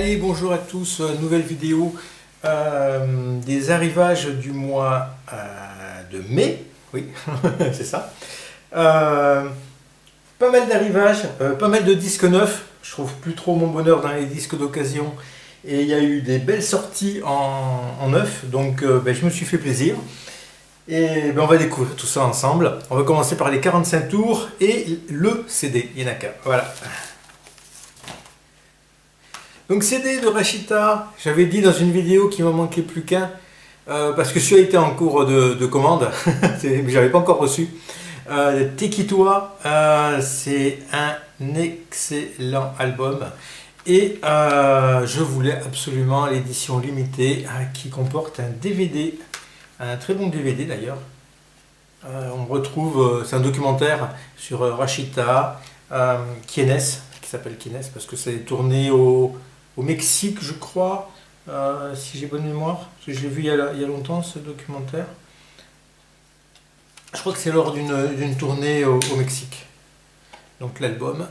Allez, bonjour à tous, nouvelle vidéo des arrivages du mois de mai, oui, c'est ça. Pas mal d'arrivages, pas mal de disques neufs, je trouve plus trop mon bonheur dans les disques d'occasion, et il y a eu des belles sorties en neuf, donc je me suis fait plaisir. Et on va découvrir tout ça ensemble. On va commencer par les 45 tours et le CD, il n'y en a qu'un, voilà. Donc CD de Rashita, j'avais dit dans une vidéo qu'il m'en manquait plus qu'un, parce que celui-là était en cours de commande, mais j'avais pas encore reçu. Tekitoi, c'est un excellent album, et je voulais absolument l'édition limitée qui comporte un DVD, un très bon DVD d'ailleurs. On retrouve, c'est un documentaire sur Rashita, Kienes, qui s'appelle Kienes parce que c'est tourné au Mexique, je crois, si j'ai bonne mémoire. Parce que je l'ai vu il y a longtemps, ce documentaire. Je crois que c'est lors d'une tournée au Mexique. Donc l'album.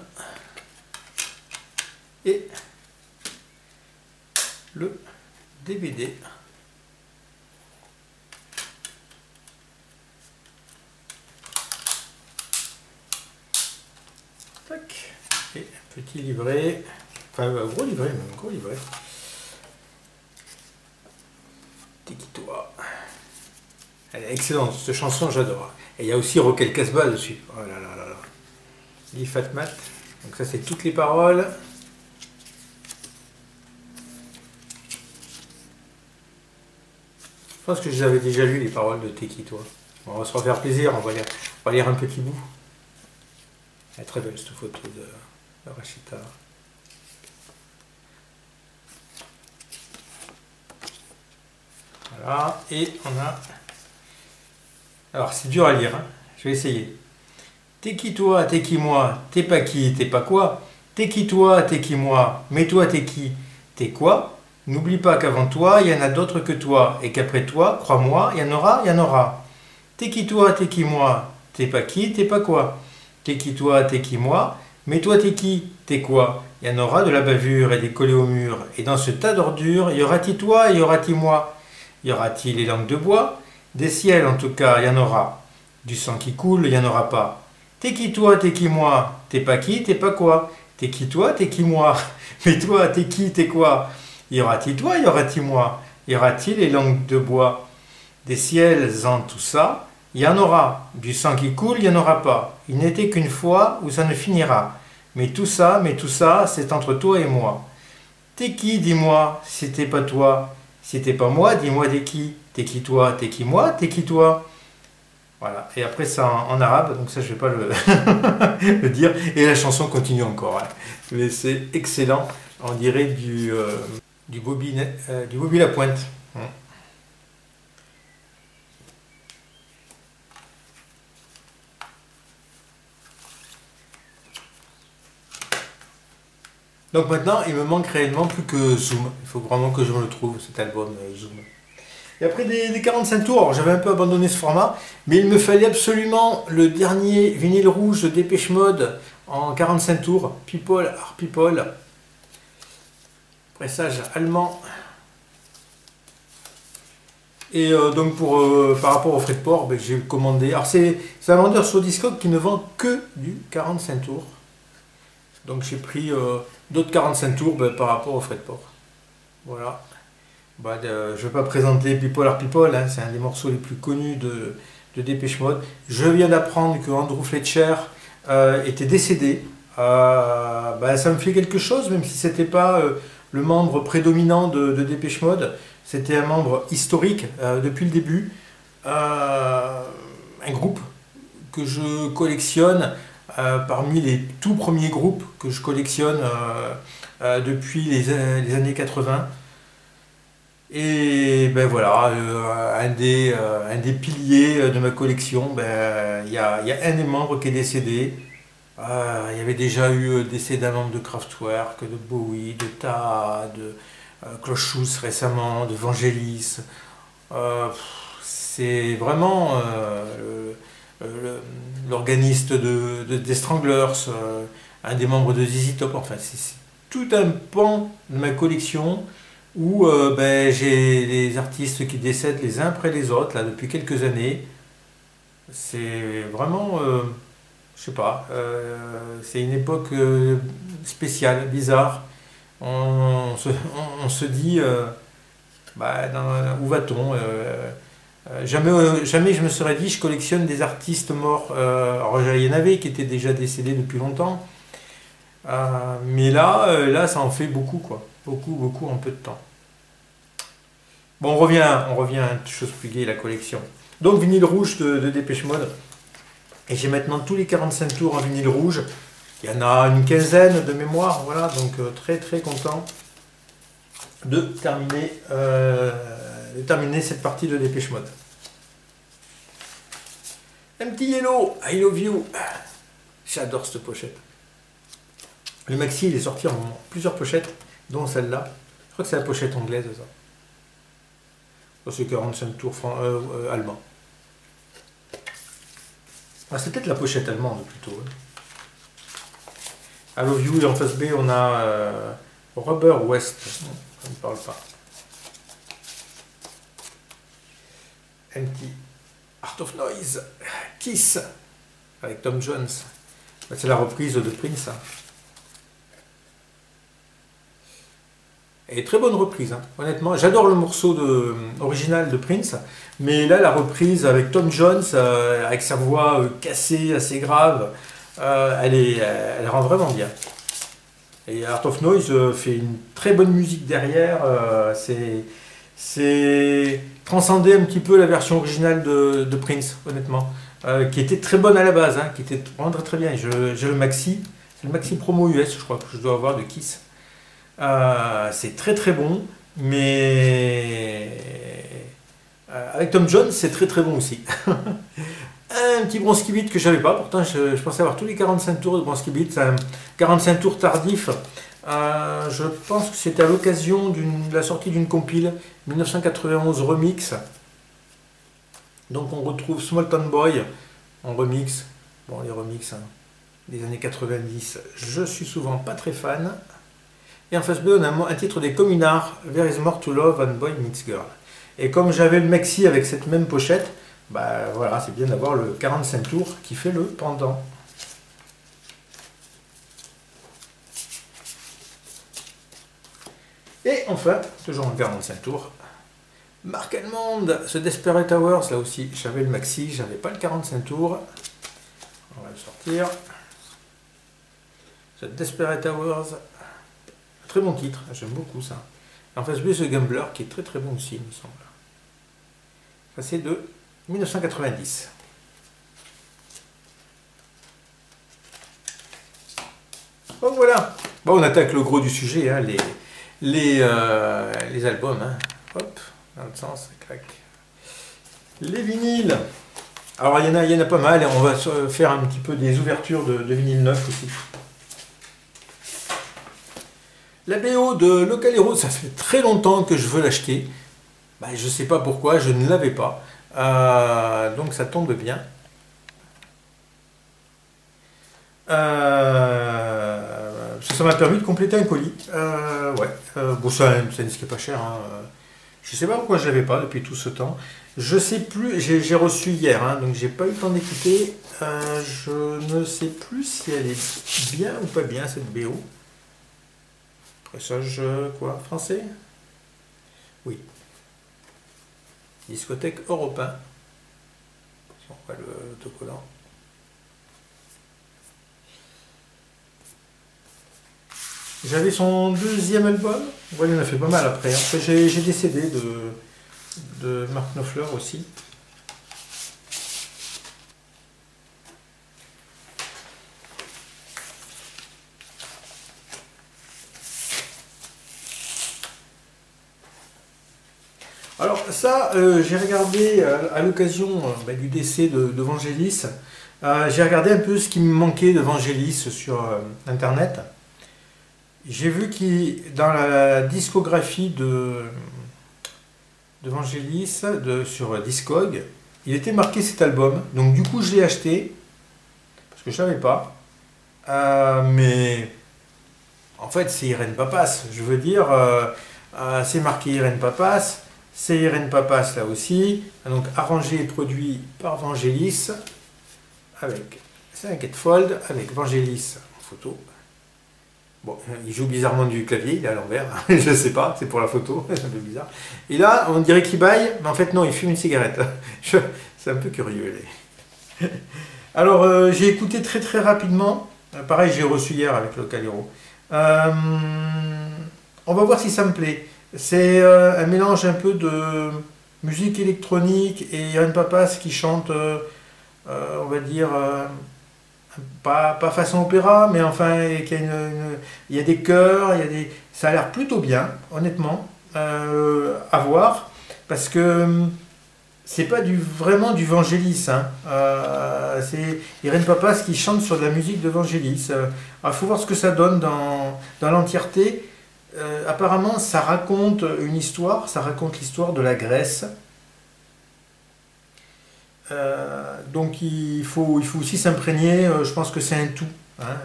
Et le DVD. Tac. Et un petit livret. Enfin, gros livret, même, gros livret. Tekitoi. Elle est excellente, cette chanson, j'adore. Et il y a aussi Roquel Casbah dessus. Oh là là là là. Lee Fatmat. Donc ça, c'est toutes les paroles. Je pense que j'avais déjà lu les paroles de Tekitoi. Bon, on va se refaire plaisir, on va lire un petit bout. Elle est très belle cette photo de Rashita. Voilà, et on a... Alors, c'est dur à lire, hein. Je vais essayer. T'es qui toi, t'es qui moi, t'es pas qui, t'es pas quoi. T'es qui toi, t'es qui moi, mais toi t'es qui, t'es quoi. N'oublie pas qu'avant toi, il y en a d'autres que toi, et qu'après toi, crois-moi, il y en aura, il y en aura. T'es qui toi, t'es qui moi, t'es pas qui, t'es pas quoi. T'es qui toi, t'es qui moi, mais toi t'es qui, t'es quoi. Il y en aura de la bavure et des collés au mur, et dans ce tas d'ordures, y aura-t-il toi, y aura-t-il moi. Y aura-t-il les langues de bois? Des ciels en tout cas, il y en aura. Du sang qui coule, il n'y en aura pas. T'es qui toi, t'es qui moi? T'es pas qui, t'es pas quoi? T'es qui toi, t'es qui moi? Mais toi, t'es qui, t'es quoi? Y aura-t-il toi, y aura-t-il moi? Y aura-t-il les langues de bois? Des ciels en tout ça, il y en aura. Du sang qui coule, il n'y en aura pas. Il n'était qu'une fois où ça ne finira. Mais tout ça, c'est entre toi et moi. T'es qui, dis-moi, si t'es pas toi? Si t'es pas moi, dis-moi t'es qui? T'es qui toi? T'es qui moi? T'es qui toi? Voilà. Et après ça en arabe, donc ça je vais pas le dire. Et la chanson continue encore. Hein. Mais c'est excellent. On dirait du Bobby Lapointe. Hein. Donc maintenant, il me manque réellement plus que Zoom. Il faut vraiment que je me le trouve, cet album Zoom. Et après des 45 tours, j'avais un peu abandonné ce format, mais il me fallait absolument le dernier vinyle rouge de Dépêche Mode en 45 tours, People are People. Pressage allemand. Et donc par rapport au frais de port, j'ai commandé. Alors c'est un vendeur sur Discog qui ne vend que du 45 tours. Donc j'ai pris d'autres 45 tours par rapport au frais de port. Voilà. Je ne vais pas présenter People are People, hein, c'est un des morceaux les plus connus de Dépêche Mode. Je viens d'apprendre que Andrew Fletcher était décédé. Ça me fait quelque chose, même si ce n'était pas le membre prédominant de Dépêche Mode. C'était un membre historique depuis le début. Un groupe que je collectionne parmi les tout premiers groupes que je collectionne depuis les années 80. Et voilà, un des piliers de ma collection, il y a un des membres qui est décédé. Il y avait déjà eu décès d'un membre de Kraftwerk, de Bowie, de Taha, de Klaus Schulze récemment, de Vangelis. C'est vraiment l'organiste des Stranglers, un des membres de ZZ Top. Enfin, c'est tout un pan de ma collection où ben, j'ai des artistes qui décèdent les uns après les autres, là, depuis quelques années. C'est vraiment, je sais pas, c'est une époque spéciale, bizarre. On se dit, bah, où va-t-on jamais je me serais dit je collectionne des artistes morts. Alors il y en avait qui étaient déjà décédés depuis longtemps, mais là ça en fait beaucoup quoi, beaucoup en peu de temps. Bon on revient à une chose plus gaie, la collection. Donc vinyle rouge de Dépêche Mode, et j'ai maintenant tous les 45 tours en vinyle rouge. Il y en a une quinzaine de mémoire, voilà, donc très très content de terminer cette partie de Dépêche Mode. Un petit Yellow, I Love You. J'adore cette pochette. Le maxi, il est sorti en plusieurs pochettes, dont celle-là. Je crois que c'est la pochette anglaise, ça. C'est 45 tours allemand. Ah, c'est peut-être la pochette allemande plutôt. I Love You, et en face B, on a Rubber West. Ça ne parle pas. Empty. Art of Noise, Kiss, avec Tom Jones. C'est la reprise de Prince. Et très bonne reprise, hein. Honnêtement. J'adore le morceau original de Prince, mais là, la reprise avec Tom Jones, avec sa voix cassée, assez grave, elle rend vraiment bien. Et Art of Noise fait une très bonne musique derrière. C'est transcender un petit peu la version originale de Prince, honnêtement, qui était très bonne à la base, hein, qui était vraiment très très bien. J'ai le maxi, c'est le maxi promo US, je crois que je dois avoir de Kiss. C'est très très bon, mais avec Tom Jones, c'est très très bon aussi. Un petit Bronski Beat que j'avais pas, pourtant je pensais avoir tous les 45 tours de Bronski Beat, c'est un 45 tours tardif. Je pense que c'était à l'occasion de la sortie d'une compile 1991 remix. Donc on retrouve Small Town Boy en remix. Bon, les remix hein, des années 90, je suis souvent pas très fan. Et en face B, on a un titre des Communards, There is more to love than boy meets girl. Et comme j'avais le maxi avec cette même pochette, bah voilà, c'est bien d'avoir le 45 tours qui fait le pendant. Et enfin, toujours en 45 tours, Mark Almond, ce Desperate Hours, là aussi, j'avais le maxi, j'avais pas le 45 tours. On va le sortir. Ce Desperate Hours, très bon titre, j'aime beaucoup ça. En face B, ce Gambler, qui est très très bon aussi, il me semble. Ça c'est de 1990. Bon voilà, bon, on attaque le gros du sujet, hein, les albums, hein. Hop, dans le sens, clac. Les vinyles. Alors il y en a pas mal, et on va faire un petit peu des ouvertures de vinyles neufs aussi. La BO de Local Hero, ça fait très longtemps que je veux l'acheter. Bah, je ne sais pas pourquoi, je ne l'avais pas. Donc ça tombe bien. Ça m'a permis de compléter un colis. Ouais. Bon, c'est un disque qui n'est pas cher. Hein. Je ne sais pas pourquoi je ne l'avais pas depuis tout ce temps. Je sais plus, j'ai reçu hier, hein, donc j'ai pas eu le temps d'écouter. Je ne sais plus si elle est bien ou pas bien cette BO. Pressage quoi? Français? Oui. Discothèque européen. On voit l'autocollant. J'avais son deuxième album. Ouais, il en a fait pas mal après. Après, j'ai des CD de Mark Knopfler aussi. Alors ça, j'ai regardé à l'occasion du décès de Vangelis, j'ai regardé un peu ce qui me manquait de Vangelis sur Internet. J'ai vu qu'il, dans la discographie de Vangelis, sur Discog, il était marqué cet album. Donc du coup, je l'ai acheté, parce que je ne savais pas. Mais En fait, c'est Irène Papas. Je veux dire, c'est marqué Irène Papas. C'est Irène Papas là aussi. Donc arrangé et produit par Vangelis avec 5 fold avec Vangelis en photo. Bon, il joue bizarrement du clavier, il est à l'envers, je sais pas, c'est pour la photo, c'est un peu bizarre. Et là, on dirait qu'il baille, mais en fait non, il fume une cigarette. C'est un peu curieux. Alors, j'ai écouté très très rapidement, pareil, j'ai reçu hier avec le Calero. On va voir si ça me plaît. C'est un mélange un peu de musique électronique et Irène Papas qui chante, on va dire, pas façon opéra, mais enfin, il y a des chœurs, ça a l'air plutôt bien, honnêtement, à voir, parce que c'est pas vraiment du Vangelis, hein. C'est Irène Papas qui chante sur de la musique de Vangelis. Il faut voir ce que ça donne dans l'entièreté. Apparemment, ça raconte une histoire, ça raconte l'histoire de la Grèce. Donc il faut aussi s'imprégner, je pense que c'est un tout, hein.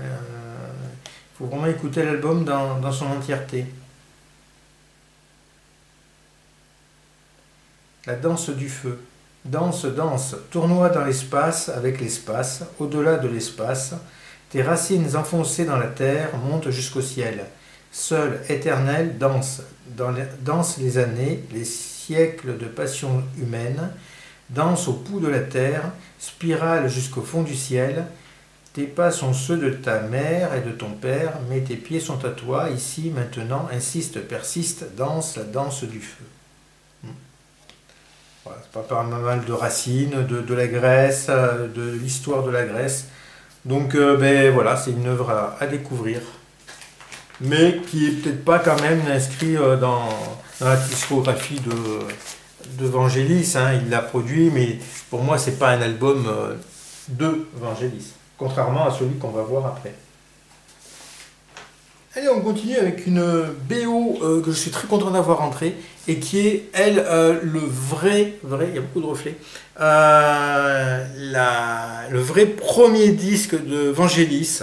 Il faut vraiment écouter l'album dans son entièreté. La danse du feu. Danse, danse, tournoie dans l'espace avec l'espace, au-delà de l'espace. Tes racines enfoncées dans la terre montent jusqu'au ciel. Seul, éternel, danse. Danse les années, les siècles de passion humaine. Danse au pouls de la terre, spirale jusqu'au fond du ciel. Tes pas sont ceux de ta mère et de ton père, mais tes pieds sont à toi, ici, maintenant, insiste, persiste, danse la danse du feu. Voilà, c'est pas mal de racines, de la Grèce, de l'histoire de la Grèce. Donc ben, voilà, c'est une œuvre à découvrir, mais qui est peut-être pas quand même inscrit dans la discographie de Vangelis, hein. Il l'a produit, mais pour moi, c'est pas un album de Vangelis, contrairement à celui qu'on va voir après. Allez, on continue avec une BO que je suis très content d'avoir rentrée et qui est, elle, le vrai, il y a beaucoup de reflets, le vrai premier disque de Vangelis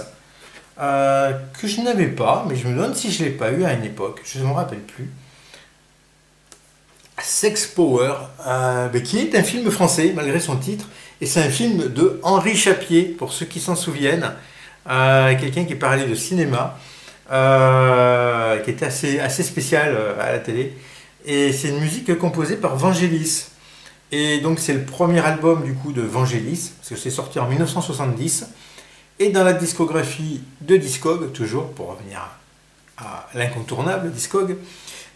que je n'avais pas, mais je me demande si je ne l'ai pas eu à une époque, je ne me rappelle plus. Sex Power, qui est un film français malgré son titre, et c'est un film de Henri Chapier, pour ceux qui s'en souviennent, quelqu'un qui parlait de cinéma, qui était assez spécial à la télé, et c'est une musique composée par Vangelis, et donc c'est le premier album du coup de Vangelis, parce que c'est sorti en 1970, et dans la discographie de Discog, toujours pour revenir à l'incontournable Discog,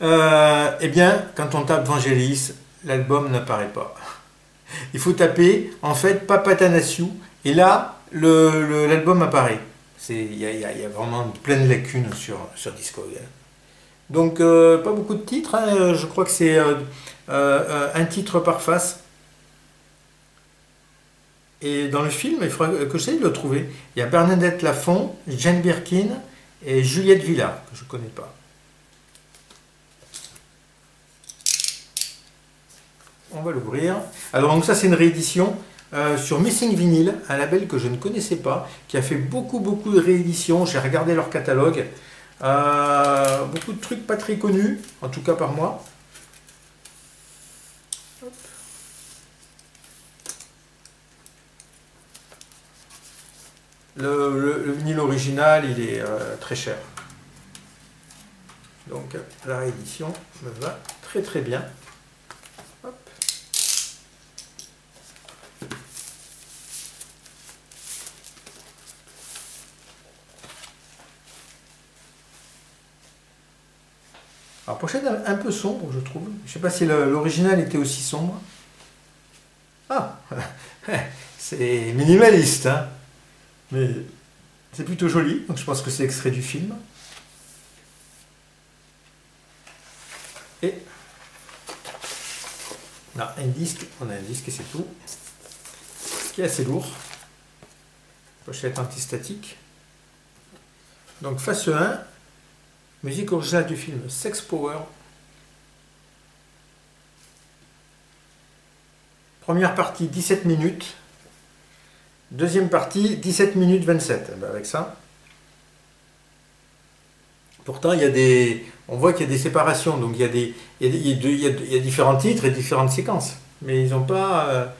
eh bien, quand on tape Vangelis, l'album n'apparaît pas. Il faut taper, en fait, Papathanasiou, et là, l'album apparaît. Il y a vraiment plein de lacunes sur Discog. Donc, pas beaucoup de titres, hein. Je crois que c'est un titre par face. Et dans le film, il faudra que j'essaie de le trouver. Il y a Bernadette Lafont, Jane Birkin et Juliette Villard, que je ne connais pas. On va l'ouvrir. Alors donc ça c'est une réédition sur Missing Vinyl, un label que je ne connaissais pas, qui a fait beaucoup de rééditions. J'ai regardé leur catalogue. Beaucoup de trucs pas très connus, en tout cas par moi. Hop. Le vinyle original, il est très cher. Donc la réédition me va très bien. Hop. Alors pochette un peu sombre, je trouve. Je ne sais pas si l'original était aussi sombre. Ah, c'est minimaliste, hein. Mais c'est plutôt joli, donc je pense que c'est extrait du film. Et là, un disque, on a un disque et c'est tout, qui est assez lourd. Pochette antistatique. Donc face 1, musique originale du film Sex Power. Première partie 17 minutes. Deuxième partie 17 minutes 27. Ben avec ça. Pourtant, on voit qu'il y a des séparations, donc il y a différents titres et différentes séquences, mais ils n'ont pas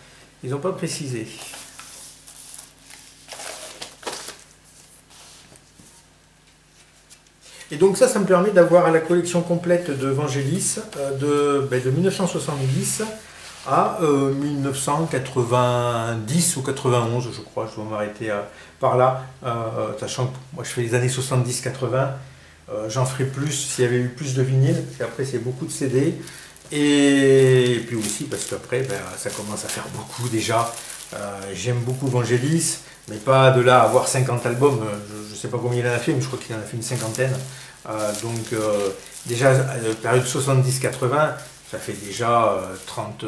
précisé. Et donc ça me permet d'avoir la collection complète de Vangelis de 1970 à 1990 ou 91, je crois, je vais m'arrêter par là, sachant que moi je fais les années 70-80, j'en ferai plus s'il y avait eu plus de vinyle, parce qu'après c'est beaucoup de CD, et puis aussi parce qu'après ça commence à faire beaucoup déjà. J'aime beaucoup Vangelis, mais pas de là à avoir 50 albums, je ne sais pas combien il en a fait, mais je crois qu'il en a fait une cinquantaine. Déjà, période 70-80, ça fait déjà 30,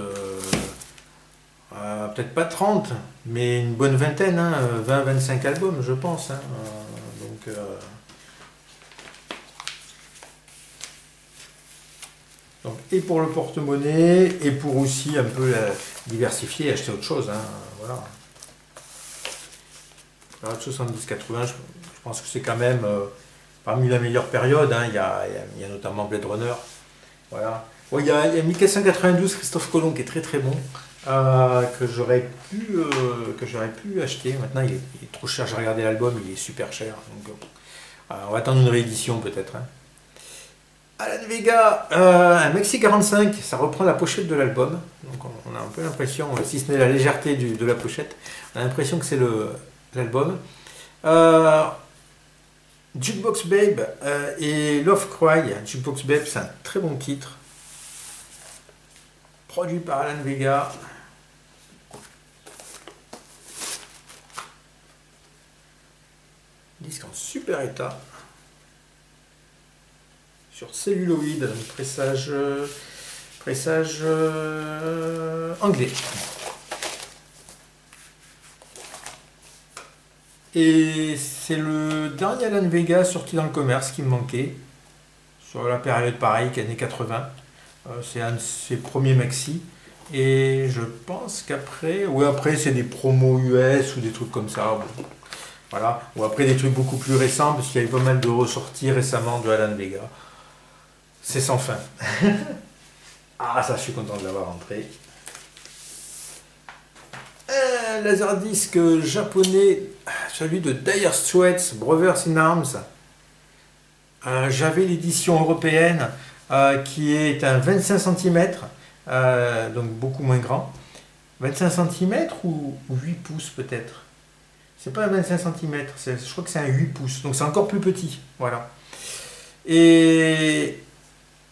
peut-être pas 30, mais une bonne vingtaine, hein, 20-25 albums, je pense. Hein, et pour le porte-monnaie, et pour aussi un peu diversifier, acheter autre chose. Hein, voilà. Période 70-80, je pense que c'est quand même parmi la meilleure période. Hein, il y a notamment Blade Runner. Voilà. Ouais, il y a 1492, Christophe Colomb, qui est très très bon, que j'aurais pu acheter. Maintenant, il est trop cher. J'ai regardé l'album, il est super cher. Donc, on va attendre une réédition peut-être. Hein. Alan Vega, un Maxi 45, ça reprend la pochette de l'album. Donc on a un peu l'impression, si ce n'est la légèreté de la pochette, on a l'impression que c'est l'album. Jukebox Babe et Love Cry. Jukebox Babe, c'est un très bon titre. Produit par Alan Vega. Disque en super état. Sur celluloïde, donc pressage anglais. Et c'est le dernier Alan Vega sorti dans le commerce qui me manquait, sur la période pareille, années 80. C'est un de ses premiers maxi. Et je pense qu'après, après c'est des promos US ou des trucs comme ça. Bon. Voilà. Ou après des trucs beaucoup plus récents, parce qu'il y a eu pas mal de ressorties récemment de Alan Vega. C'est sans fin. Ah, ça, je suis content de l'avoir rentré. Un laserdisc japonais, celui de Dire Straits, Brothers in Arms. J'avais l'édition européenne qui est un 25 cm, donc beaucoup moins grand. 25 cm ou 8 pouces peut-être. C'est pas un 25 cm, je crois que c'est un 8 pouces, donc c'est encore plus petit. Voilà. Et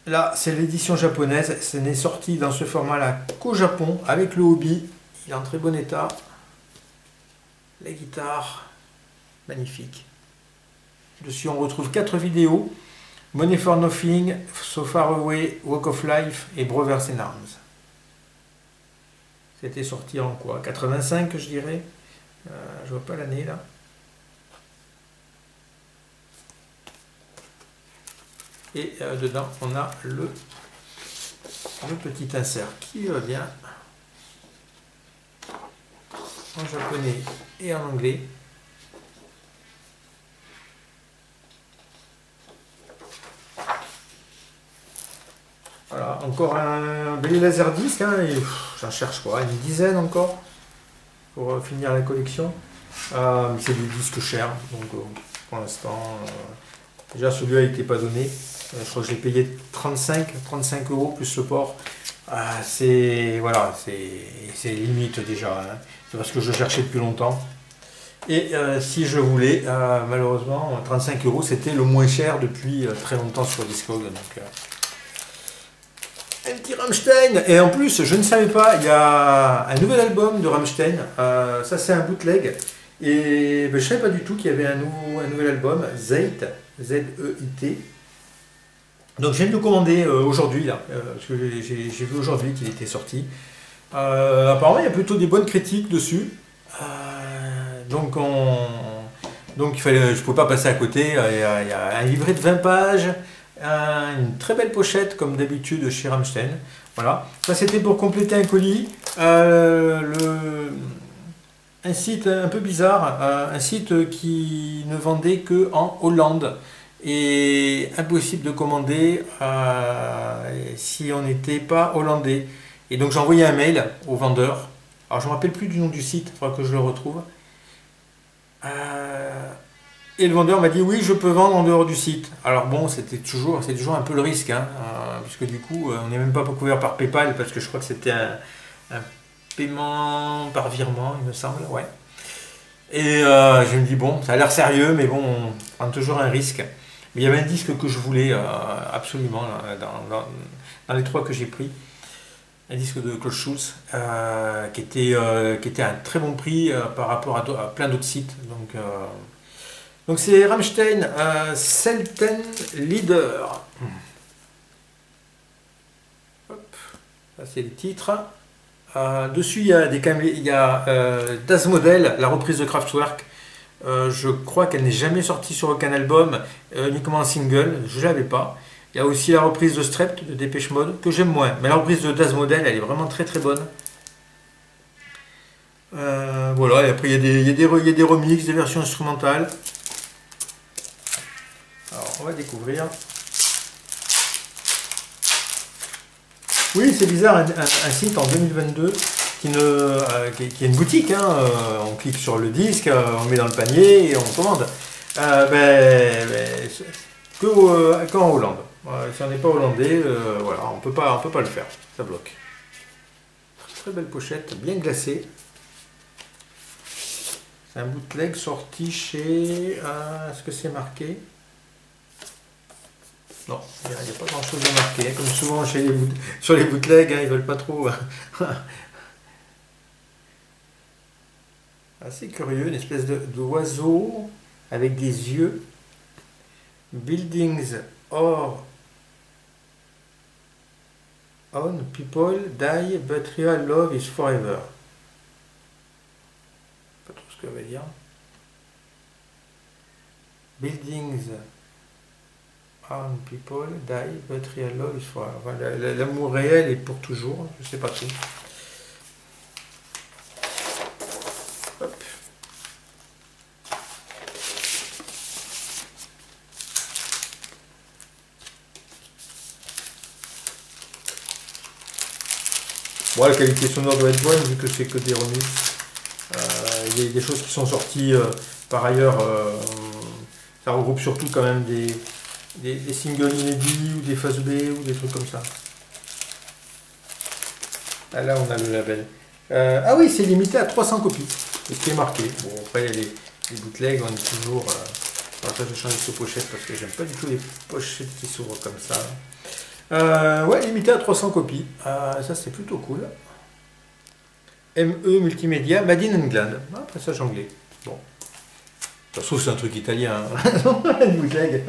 là, c'est l'édition japonaise. Ce n'est sorti dans ce format-là qu'au Japon, avec le Hobby. Il est en très bon état. La guitare, magnifique. Dessus, on retrouve 4 vidéos. Money for Nothing, So Far Away, Walk of Life et Brothers in Arms. C'était sorti en quoi? 85, je dirais. Je vois pas l'année, là. Et dedans, on a le petit insert qui va bien en japonais et en anglais. Voilà, encore un bel laserdisc, hein, et j'en cherche quoi, une dizaine encore pour finir la collection. C'est des disques chers, donc pour l'instant, déjà celui-là n'était pas donné. Je crois que je l'ai payé 35 € plus le port. C'est limite déjà. Hein. C'est parce que je cherchais depuis longtemps. Et si je voulais, malheureusement, 35 € c'était le moins cher depuis très longtemps sur Discog. Donc, un petit Rammstein. Et en plus, je ne savais pas, il y a un nouvel album de Rammstein. Ça, c'est un bootleg. Et je ne savais pas du tout qu'il y avait un nouvel album, Zeit, Z-E-I-T. Donc je viens de le commander aujourd'hui, là, parce que j'ai vu aujourd'hui qu'il était sorti. Apparemment, il y a plutôt des bonnes critiques dessus. Donc je ne pouvais pas passer à côté. Il y a un livret de 20 pages, une très belle pochette, comme d'habitude chez Rammstein. Voilà. Ça, c'était pour compléter un colis. Un site un peu bizarre, un site qui ne vendait qu'en Hollande. et impossible de commander si on n'était pas hollandais. Et donc j'ai envoyé un mail au vendeur. Alors je ne me rappelle plus du nom du site, il faudra que je le retrouve. Et le vendeur m'a dit oui, je peux vendre en dehors du site. Alors bon, c'est toujours un peu le risque, hein, puisque du coup, on n'est même pas couvert par PayPal, parce que je crois que c'était un paiement par virement, il me semble, ouais. Et je me dis bon, ça a l'air sérieux, mais bon, on prend toujours un risque. Mais il y avait un disque que je voulais absolument là, dans les 3 que j'ai pris. Un disque de Klaus Schulze qui était à un très bon prix par rapport à plein d'autres sites. Donc c'est Rammstein, Selten Leader. Hop, ça c'est le titre. Dessus il y a Das Modell, la reprise de Kraftwerk. Je crois qu'elle n'est jamais sortie sur aucun album, uniquement en single, je ne l'avais pas. Il y a aussi la reprise de Strept de Depeche Mode, que j'aime moins. Mais la reprise de Das Modell, elle est vraiment très très bonne. Voilà, et après il y a des remixes, des versions instrumentales. Alors on va découvrir. Oui, c'est bizarre, un site en 2022 qui est une boutique. Hein, on clique sur le disque, on le met dans le panier et on commande. Qu'en Hollande. Si on n'est pas hollandais, voilà, on peut pas le faire, ça bloque. Très belle pochette, bien glacée. C'est un bootleg sorti chez... Est-ce que c'est marqué? Non, il n'y a pas grand chose à marquer. Comme souvent sur les bootlegs, hein, ils veulent pas trop. Assez curieux, une espèce d'oiseau avec des yeux. Buildings or on people die, but real love is forever. Pas trop ce que ça veut dire. Buildings on people die, but real love is forever. Enfin, l'amour réel est pour toujours, je sais pas trop. Hop. Bon, la qualité sonore doit être bonne vu que c'est que des remixes. Il y a des choses qui sont sorties par ailleurs. Ça regroupe surtout quand même des singles inédits ou des faces B ou des trucs comme ça. Ah, là on a le label. Ah oui, c'est limité à 300 copies. C'est ce qui est marqué. Bon, après les bootlegs, on est toujours... Alors ça, je change de pochette parce que j'aime pas du tout les pochettes qui s'ouvrent comme ça. Ouais, limité à 300 copies. Ça, c'est plutôt cool. ME Multimédia, Made in England. Après ça, anglais. Bon. Ça se trouve, c'est un truc italien. Hein. Une bootleg.